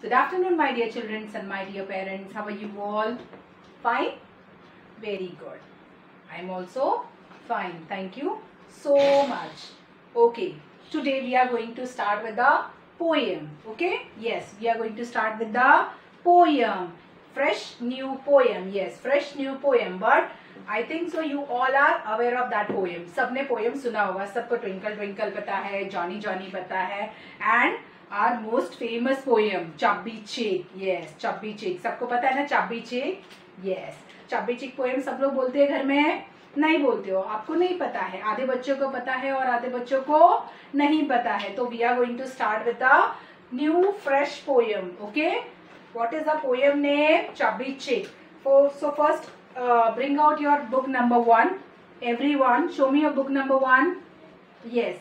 Good afternoon, my dear children and my dear parents. How are you all? Fine? Very good. I am also fine. Thank you so much. Okay. Today we are going to start with the poem. Okay? Yes, we are going to start with the poem. Fresh new poem. Yes, fresh new poem. But I think so you all are aware of that poem. सबने poem सुना होगा. सबको Twinkle Twinkle पता है, Johnny Johnny पता है, and our most famous poem Chubby Chick. Yes, Chubby Chick. सबको पता है ना Chubby Chick? Yes, Chubby Chick poem सब लोग बोलते हैं घर में. नहीं बोलते हो, आपको नहीं पता है. आधे बच्चों को पता है और आधे बच्चों को नहीं पता है. तो we are going to start with the new fresh poem. Okay? What is the poem name? Chubby Chick. So first bring out your book number 1. Everyone, show me your book number 1. Yes.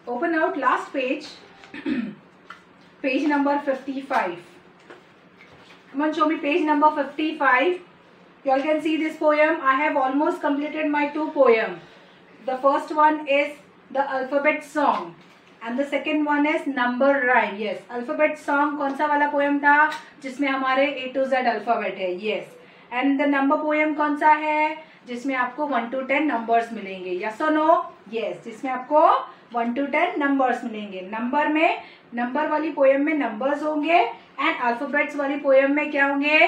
Open out last page. Page number 55. Come on, show me page number 55. You all can see this poem. I have almost completed my 2 poems. The first one is the alphabet song. And the second one is number rhyme. Yes, alphabet song कौन सा वाला poem था जिसमें हमारे A to Z alphabet है. Yes. And the number poem कौन सा है जिसमें आपको 1 to 10 numbers मिलेंगे. Yes or no? Yes. जिसमें आपको 1 to 10 numbers मिलेंगे. नंबर में नंबर वाली पोएम में नंबर्स होंगे एंड अल्फाबेट्स वाली पोएम में क्या होंगे?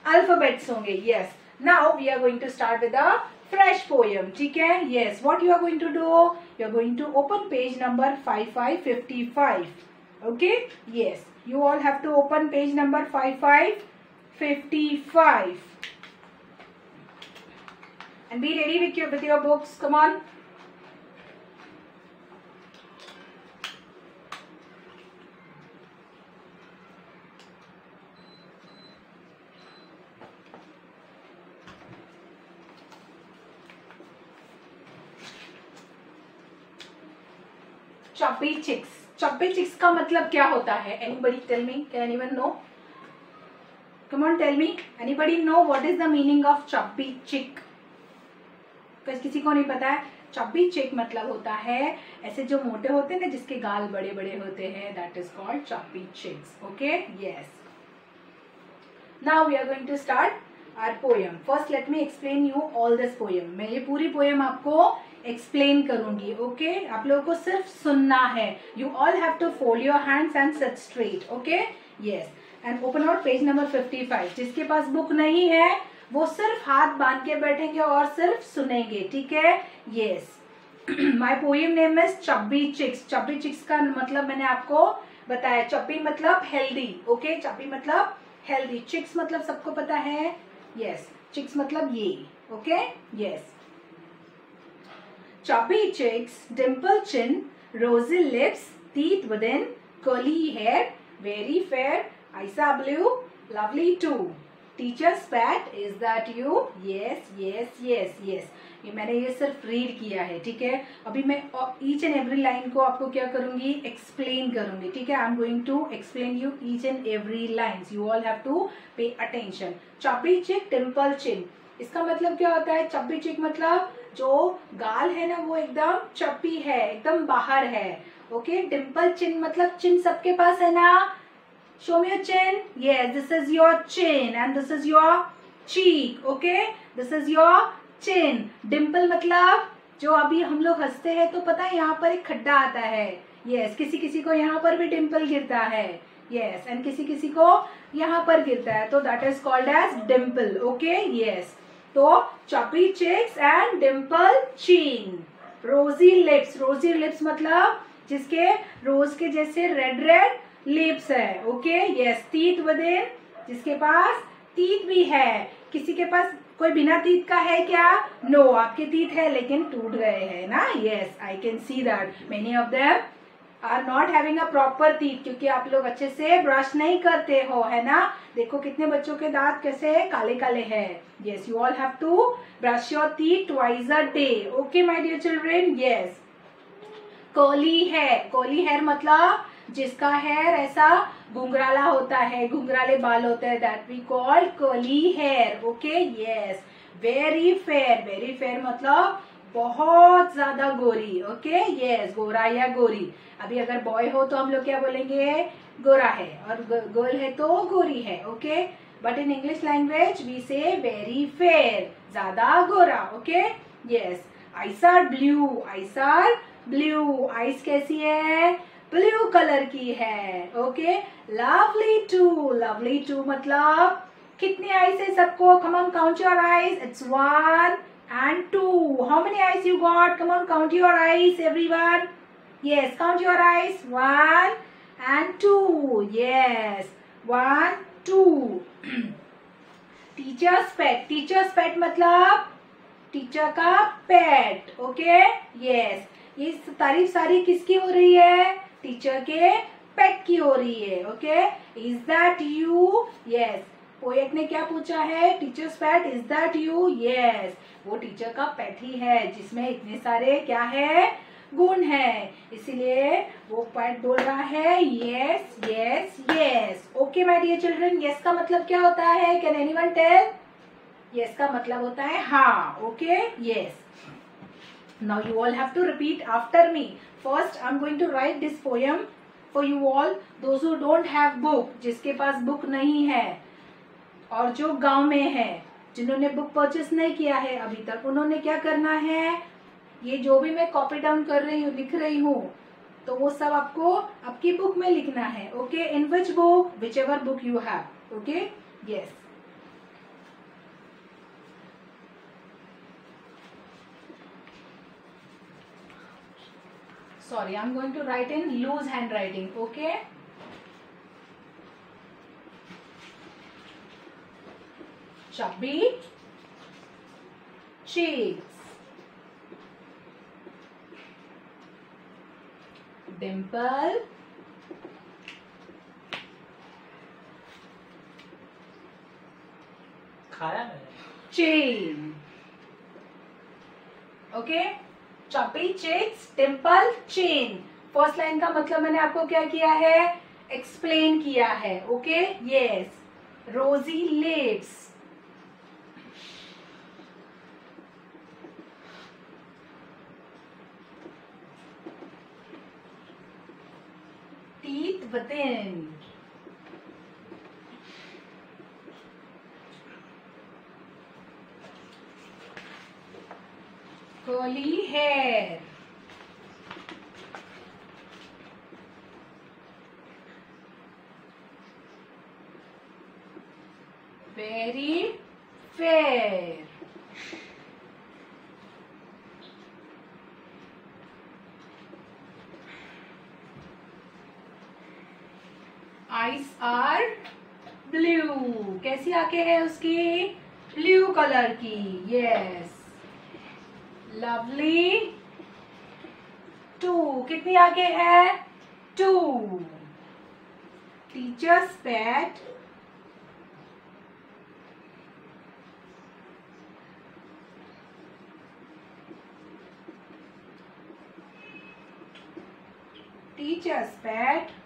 अल्फाबेट्स होंगे. Yes. Now we are going to start with the fresh poem. ठीक है? Yes. What you are going to do? You are going to open page number 5555. Okay? Yes. You all have to open page number 5555 and be ready with your books. Come on. Chubby chicks. Chubby chicks का मतलब क्या होता है? Anybody tell me? Can anyone know? Come on, tell me. Anybody know what is the meaning of chubby chick? किसी को नहीं पता है. Chubby chick मतलब होता है ऐसे जो मोटे होते हैं ना, जिसके गाल बड़े बड़े होते हैं. That is called chubby chicks. Okay? Yes. Now we are going to start our poem. First let me explain you all this poem. मैं ये पूरी poem आपको explain करूंगी. Okay? आप लोगों को सिर्फ सुनना है. You all have to fold your hands and sit straight. Okay? Yes. And open out page number 55. जिसके पास बुक नहीं है वो सिर्फ हाथ बांध के बैठेंगे और सिर्फ सुनेंगे. ठीक है? Yes. My poem name is Chubby Chicks. Chubby Chicks का मतलब मैंने आपको बताया. Chubby मतलब healthy. Okay? Chubby मतलब healthy. Chicks मतलब सबको पता है. Yes. Chicks मतलब ये. Okay? Yes. Chubby chicks, dimple chin, rosy lips, teeth within, curly hair, very fair, eyes are blue, lovely too. Teacher's pet, is that you? Yes, yes, yes, yes. ये मैंने ये सिर्फ रीड किया है. ठीक है? अभी मैं each and every line को आपको क्या करूंगी? एक्सप्लेन करूंगी. ठीक है? I am going to explain you each and every lines. You all have to pay attention. Chubby chick, dimple chin. इसका मतलब क्या होता है? चब्बी चिक मतलब जो गाल है ना वो एकदम चप्पी है, एकदम बाहर है. ओके? डिम्पल चिन मतलब चिन सबके पास है ना. Show me your chin. Yes, this is your chin and this is your cheek. Okay? This is your chin. Dimple मतलब जो अभी हम लोग हंसते हैं तो पता है यहाँ पर एक खड्डा आता है. यस. किसी किसी को यहाँ पर भी डिम्पल गिरता है. यस. एंड किसी किसी को यहाँ पर गिरता है. तो that is called as dimple. Okay? Yes. तो चब्बी चिक्स एंड डिम्पल चीन. रोजी लिप्स. रोजी लिप्स मतलब जिसके रोज के जैसे रेड रेड लिप्स है. ओके? यस. टीथ विदिन, जिसके पास टीथ भी है. किसी के पास कोई बिना टीथ का है क्या? नो. आपके टीथ है लेकिन टूट गए हैं ना. Yes, I can see that many of them are not having a proper teeth, क्योंकि आप लोग अच्छे से ब्रश नहीं करते हो, है ना. देखो कितने बच्चों के दांत कैसे काले काले हैं. Yes, you all have to brush your teeth twice a day. Okay my dear children. Yes. Curly hair. Curly hair मतलब जिसका हेयर ऐसा घुंघराला होता है, घुंघराले बाल होते हैं. That we call curly hair. Okay? Yes. Very fair. Very fair मतलब बहुत ज्यादा गोरी. ओके यस, गोरा या गोरी. अभी अगर बॉय हो तो हम लोग क्या बोलेंगे, गोरा है, और गर्ल है तो गोरी है. Okay, but in English language we say very fair, ज्यादा गोरा. Okay yes. Eyes are blue, eyes are blue. Eyes कैसी है, ब्लू कलर की है. Okay, lovely too, lovely too मतलब कितनी आइस है सबको, come on count your eyes. It's 1 and 2. How many eyes you got? Come on, count your eyes, everyone. Yes, count your eyes. 1 and 2. Yes, 1, 2. Teacher's pet. Teacher's pet मतलब teacher का पेट. Okay yes. ये तारीफ सारी किसकी हो रही है, teacher के पेट की हो रही है. Okay, is that you. Yes, poet ने क्या पूछा है, teachers pet, is that you. Yes, वो टीचर का पेट ही है जिसमें इतने सारे क्या है, गुण है. इसीलिए वो पेट बोल रहा है yes yes yes. Okay my dear children, yes का मतलब क्या होता है, कैन एनीवन टेल. यस का मतलब होता है हाँ. Okay yes. Now you all have to repeat after me. First I am going to write this poem for you all, those who don't have book, जिसके पास बुक नहीं है, और जो गांव में है, जिन्होंने बुक परचेस नहीं किया है अभी तक, उन्होंने क्या करना है, ये जो भी मैं कॉपी डाउन कर रही हूँ, लिख रही हूँ, तो वो सब आपको आपकी बुक में लिखना है. Okay, in which book, which ever book you have. Okay yes. Sorry, I'm going to write in loose handwriting. Okay. Chubby cheeks, dimple खाया मैंने. chin. Okay. चपी cheeks, dimple, chin. First line का मतलब मैंने आपको क्या किया है, एक्सप्लेन किया है. Okay yes. रोजी lips, teeth within, curly hair, very fair, eyes are blue. कैसी आंखें है उसकी, ब्लू कलर की. यस. लवली टू, कितनी आंखें है, 2. Teachers pet, teachers pet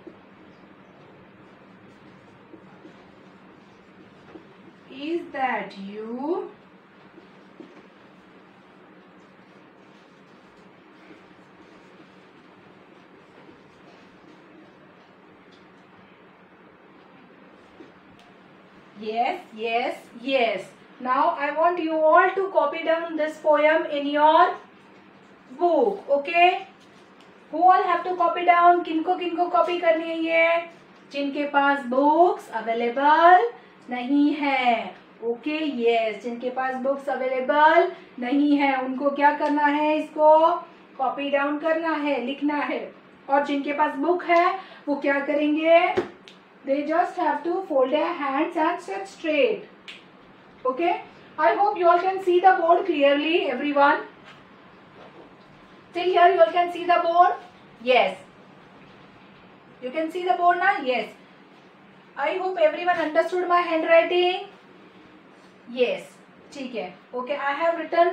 is that you. Yes, yes, yes. Now I want you all to copy down this poem in your book. Okay? Who all have to copy down? किनको किनको copy करनी है ये? जिनके पास books available नहीं है. Okay yes, जिनके पास books available नहीं है उनको क्या करना है, इसको कॉपी डाउन करना है, लिखना है. और जिनके पास बुक है वो क्या करेंगे, they just have to fold their hands and sit straight. Okay, I hope you all can see the board clearly everyone. Till here you all can see the board. Yes, you can see the board ना. Yes, I hope everyone understood my handwriting. Yes, ठीक है. Okay, I have written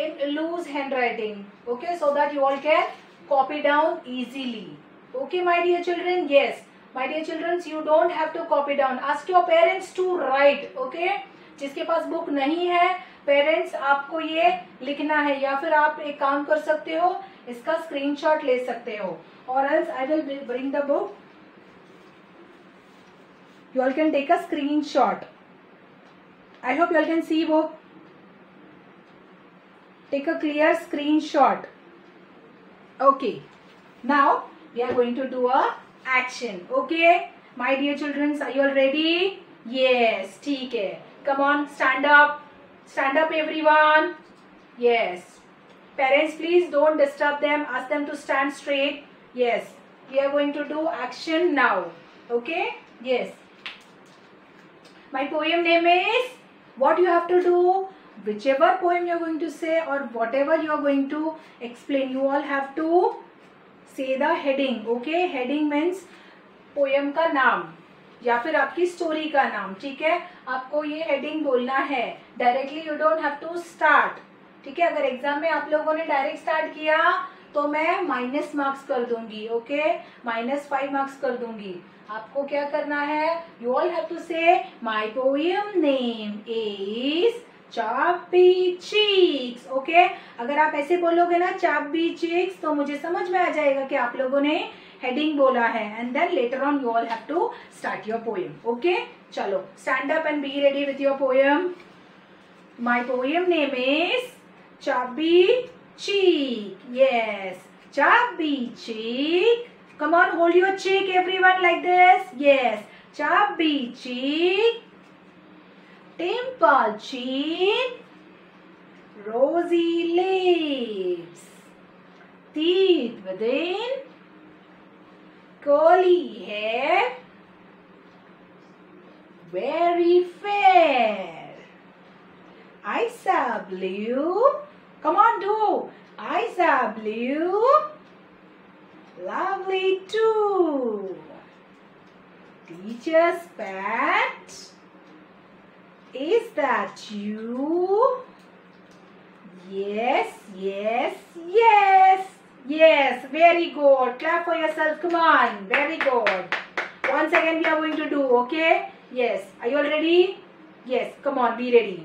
in loose handwriting. Okay, so that you all can copy down easily. Okay, my dear children. Yes, my dear children, you don't have to copy down. Ask your parents to write. Okay, जिसके पास book नहीं है parents आपको ये लिखना है, या फिर आप एक काम कर सकते हो, इसका स्क्रीनशॉट ले सकते हो, और else I will bring the book, you all can take a screenshot. I hope you all can see book. Take a clear screenshot. Okay, now we are going to do a action. Okay, my dear children, are you all ready? Yes, ठीक है. Come on, stand up everyone. Yes, parents please don't disturb them, ask them to stand straight. Yes, we are going to do action now. Okay, yes. My poem name is, what you have to do, whichever poem you are going to say or whatever you are going to explain, you all have to say the heading. Okay, heading means poem का नाम या फिर आपकी story का नाम. ठीक है, आपको ये हेडिंग बोलना है. Directly you don't have to start. ठीक है, अगर एग्जाम में आप लोगों ने डायरेक्ट स्टार्ट किया तो मैं माइनस मार्क्स कर दूंगी. ओके, -5 मार्क्स कर दूंगी. आपको क्या करना है, यू ऑल हैव टू से माई पोएम नेम इज चाबी चीक्स. ओके, अगर आप ऐसे बोलोगे ना चाबी चीक्स, तो मुझे समझ में आ जाएगा कि आप लोगों ने हेडिंग बोला है. And then later on you all have to start your poem. Okay, चलो stand up and be ready with your poem. My poem name is chubby cheeks. Yes, चाबी चीक. Come on, hold your cheek everyone like this. Yes, chubby cheek, dimple cheek, rosy lips, teeth within, curly hair, very fair, eyes are blue. Come on, do. Eyes are blue. Lovely too. Teacher's pet. Is that you? Yes, yes, yes. Yes, very good. Clap for yourself. Come on. Very good. Once again we are going to do, okay? Yes. Are you all ready? Yes. Come on, be ready.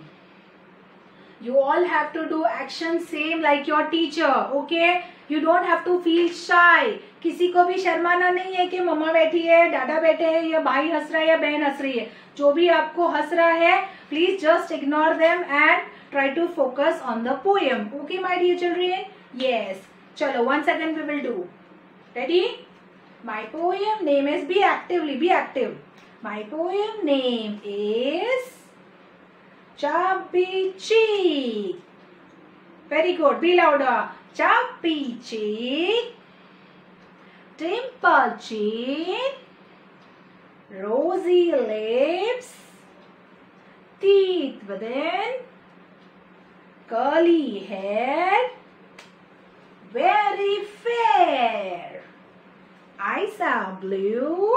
You all have to do action same like your teacher, okay? You don't have to feel shy. किसी को भी शर्माना नहीं है कि मम्मा बैठी है, दादा बैठे हैं, या भाई हंस रहा है या बहन हंस रही है. जो भी आपको हंस रहा है, please just ignore them and try to focus on the poem. Okay my dear children. Yes, चलो once again we will do. Ready? My poem name is, be actively, be active. My poem name is Chubby Cheek. Very good. Be louder. Chubby cheek, dimple cheek, rosy lips, teeth within, curly hair, very fair, eyes are blue,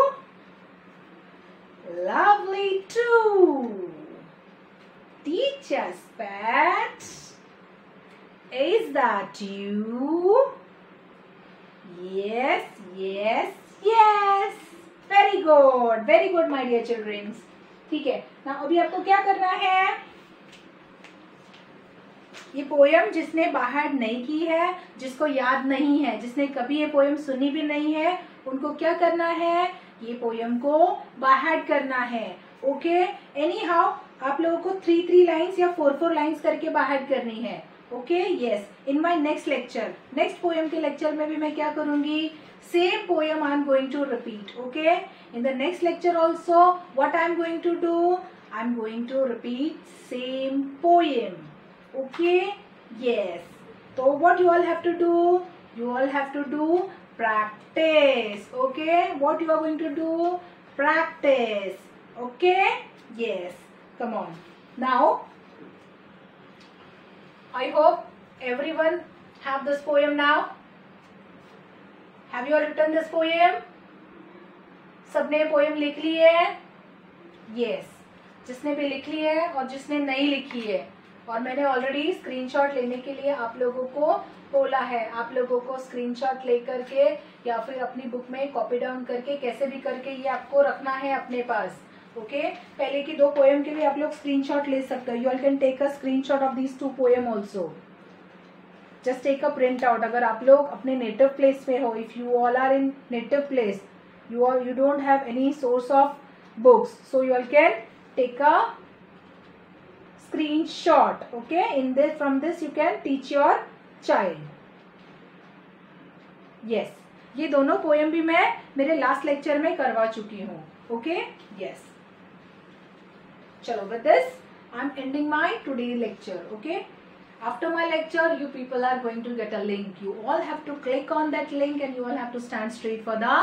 lovely too. Teacher's pet. Is that you? Yes, yes, yes. Very good, my dear children. ठीक है ना. अभी आपको क्या करना है, ये poem जिसने बाहर नहीं की है, जिसको याद नहीं है, जिसने कभी ये पोयम सुनी भी नहीं है, उनको क्या करना है, ये पोयम को बाहर करना है. ओके, एनी हाउ आप लोगों को 3 लाइन्स या 4 लाइन्स करके बाहर करनी है. Okay, yes. In my next lecture, next poem के लेक्चर में भी मैं क्या करूंगी, same poem I am going to repeat. Okay, in the next lecture also what I am going to do, I am going to repeat same poem. Okay, yes. तो what you all have to do, you all have to do practice. Okay, what you are going to do? Practice. Okay, yes, come on. Now I hope everyone have this poem now. Have you all written this poem? सबने poem लिख ली है? Yes, जिसने भी लिख ली है और जिसने नहीं लिखी है, और मैंने ऑलरेडी स्क्रीनशॉट लेने के लिए आप लोगों को बोला है. आप लोगों को स्क्रीनशॉट लेकर के या फिर अपनी बुक में कॉपी डाउन करके कैसे भी करके ये आपको रखना है अपने पास. ओके पहले की 2 पोएम के लिए आप लोग स्क्रीनशॉट ले सकते हो. You all can take a screenshot of these 2 poem also. Just take a print out. अगर आप लोग अपने नेटिव प्लेस पे हो, if you all are in native place, you don't have any source of books, so you all can take a screenshot. Okay, in this, from this you can teach your child. yes, ये दोनों poem भी मैं मेरे last lecture में करवा चुकी हूँ. Okay yes. चलो, with this I'm ending my today lecture. Okay, after my lecture you people are going to get a link. You all have to click on that link and you all have to stand straight for the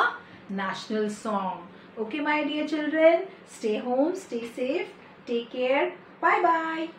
national song. Okay my dear children, stay home, stay safe, take care, bye bye.